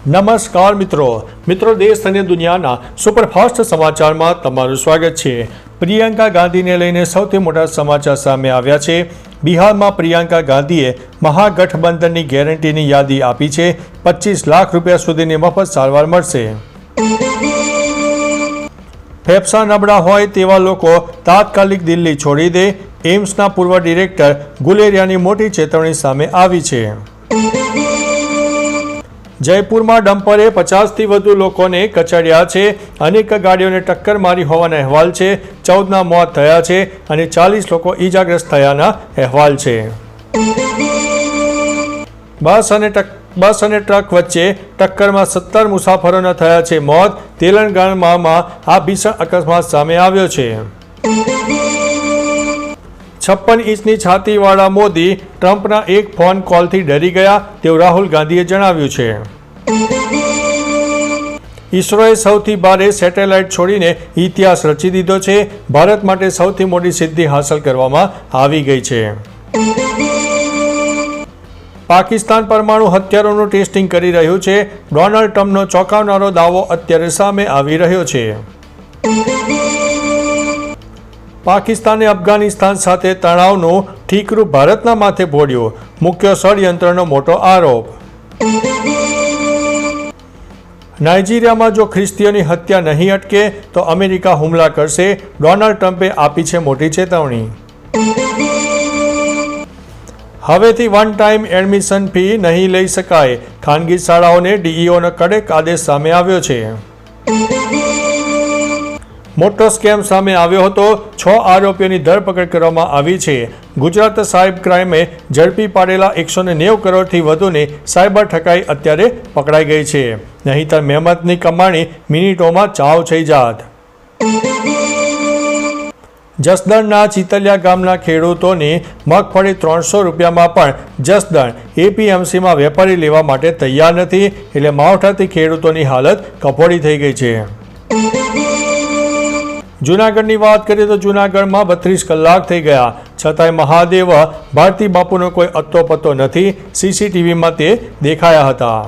નમસ્કાર મિત્રો દેશ અને દુનિયાના સુપરફાસ્ટ સમાચારમાં તમારું સ્વાગત છે। પ્રિયંકા ગાંધીને લઈને સૌથી મોટા સમાચાર સામે આવ્યા છે। બિહારમાં પ્રિયંકા ગાંધીએ મહાગઠબંધનની ગેરંટીની યાદી આપી છે। 25 લાખ રૂપિયા સુધીની મફત સારવાર મળશે। ફેફસા નબળા હોય તેવા લોકો તાત્કાલિક દિલ્હી છોડી દે, એમ્સના પૂર્વ ડિરેક્ટર ગુલેરિયાની મોટી ચેતવણી સામે આવી છે। જયપુરમાં ડમ્પરે 50થી વધુ લોકોને કચડ્યા છે। અનેક ગાડીઓને ટક્કર મારી હોવાના અહેવાલ છે। 14ના મોત થયા છે અને 40 લોકો ઈજાગ્રસ્ત થયાના અહેવાલ છે। બસ અને ટ્રક વચ્ચે ટક્કરમાં 17 મુસાફરોના થયા છે મોત। તેલંગાણામાં આ ભીષણ અકસ્માત સામે આવ્યો છે। 56 ઇંચની છાતીવાળા મોદી ટ્રમ્પના એક ફોન કોલથી ડરી ગયા તેવું રાહુલ ગાંધીએ જણાવ્યું છે। ઈસરોએ સૌથી ભારે સેટેલાઇટ છોડીને ઇતિહાસ રચી દીધો છે। ભારત માટે સૌથી મોટી સિદ્ધિ હાંસલ કરવામાં આવી ગઈ છે। પાકિસ્તાન પરમાણુ હથિયારોનું ટેસ્ટિંગ કરી રહ્યું છે। ડોનાલ્ડ ટ્રમ્પનો ચોંકાવનારો દાવો અત્યારે સામે આવી રહ્યો છે। પાકિસ્તાને અફઘાનિસ્તાન સાથે તણાવનું ઠીકરું ભારતના માથે ફોડ્યું, મુખ્ય ષડયંત્રનો મોટો આરોપ। નાઇજીરિયામાં જો ખ્રિસ્તીઓની હત્યા નહીં અટકે તો અમેરિકા હુમલા કરશે, ડોનાલ્ડ ટ્રમ્પે આપી છે મોટી ચેતવણી। હવેથી વન ટાઈમ એડમિશન ફી નહીં લઈ શકાય, ખાનગી શાળાઓને ડીઈઓનો કડક આદેશ સામે આવ્યો છે। મોટો સ્કેમ સામે આવ્યો હતો, 6 આરોપીઓની ધરપકડ કરવામાં આવી છે। ગુજરાત સાયબર ક્રાઇમે ઝડપી પાડેલા 190 કરોડથી વધુની સાયબર ઠગાઈ અત્યારે પકડાઈ ગઈ છે। નહીંતર મહેમતની કમાણી મિનિટોમાં ચાવ થઈ જાત। જસદણના ચિતલિયા ગામના ખેડૂતોની મગફળી 300 રૂપિયામાં પણ જસદણ એપીએમસીમાં વેપારી લેવા માટે તૈયાર નથી, એટલે માવઠાથી ખેડૂતોની હાલત કફોડી થઈ ગઈ છે। જૂનાગઢની વાત કરીએ તો જૂનાગઢમાં 32 કલાક થઈ ગયા છતાંય મહાદેવ ભારતી બાપુનો કોઈ અત્તો પત્તો નથી। સીસીટીવીમાં તે દેખાયા હતા।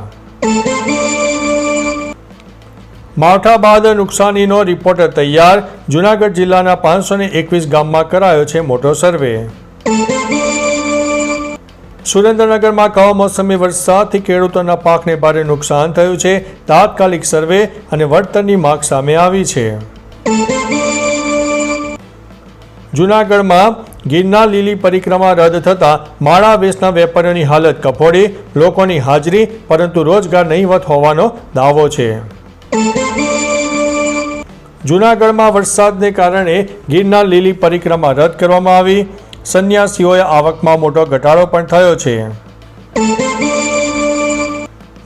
માવઠા બાદ નુકસાનીનો રિપોર્ટ તૈયાર, જૂનાગઢ જિલ્લાના 521 ગામમાં કરાયો છે મોટો સર્વે। સુરેન્દ્રનગરમાં કમોસમી વરસાદથી ખેડૂતોના પાકને ભારે નુકસાન થયું છે। તાત્કાલિક સર્વે અને વળતરની માંગ સામે આવી છે। જૂનાગઢમાં ગિરનાર લીલી પરિક્રમા રદ થતાં માળા વેચના વેપારીઓની હાલત કફોડી, લોકોની હાજરી પરંતુ રોજગાર નહીવત હોવાનો દાવો છે। જૂનાગઢમાં વરસાદને કારણે ગિરનાર લીલી પરિક્રમા રદ કરવામાં આવી। સંન્યાસીઓએ આવકમાં મોટો ઘટાડો પણ થયો છે।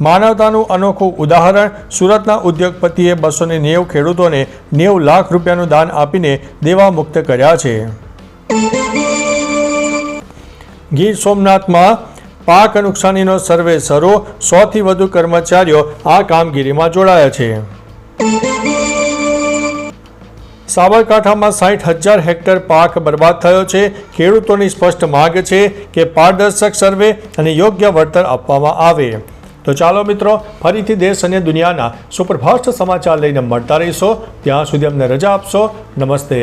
માનવતાનું અનોખું ઉદાહરણ, સુરતના ઉદ્યોગપતિએ 290 ખેડૂતોને 90 લાખ રૂપિયાનું દાન આપીને દેવા મુક્ત કર્યા છે। ગીર સોમનાથમાં પાક નુકસાનીનો સર્વે શરૂ, 100થી વધુ કર્મચારીઓ આ કામગીરીમાં જોડાયા છે। સાબરકાંઠામાં 60,000 હેક્ટર પાક બરબાદ થયો છે। ખેડૂતોની સ્પષ્ટ માંગ છે કે પારદર્શક સર્વે અને યોગ્ય વળતર આપવામાં આવે। તો ચાલો મિત્રો, ફરીથી દેશ અને દુનિયાના સુપરફાસ્ટ સમાચાર લઈને મળતા રહીશો। ત્યાં સુધી અમને રજા આપશો। નમસ્તે।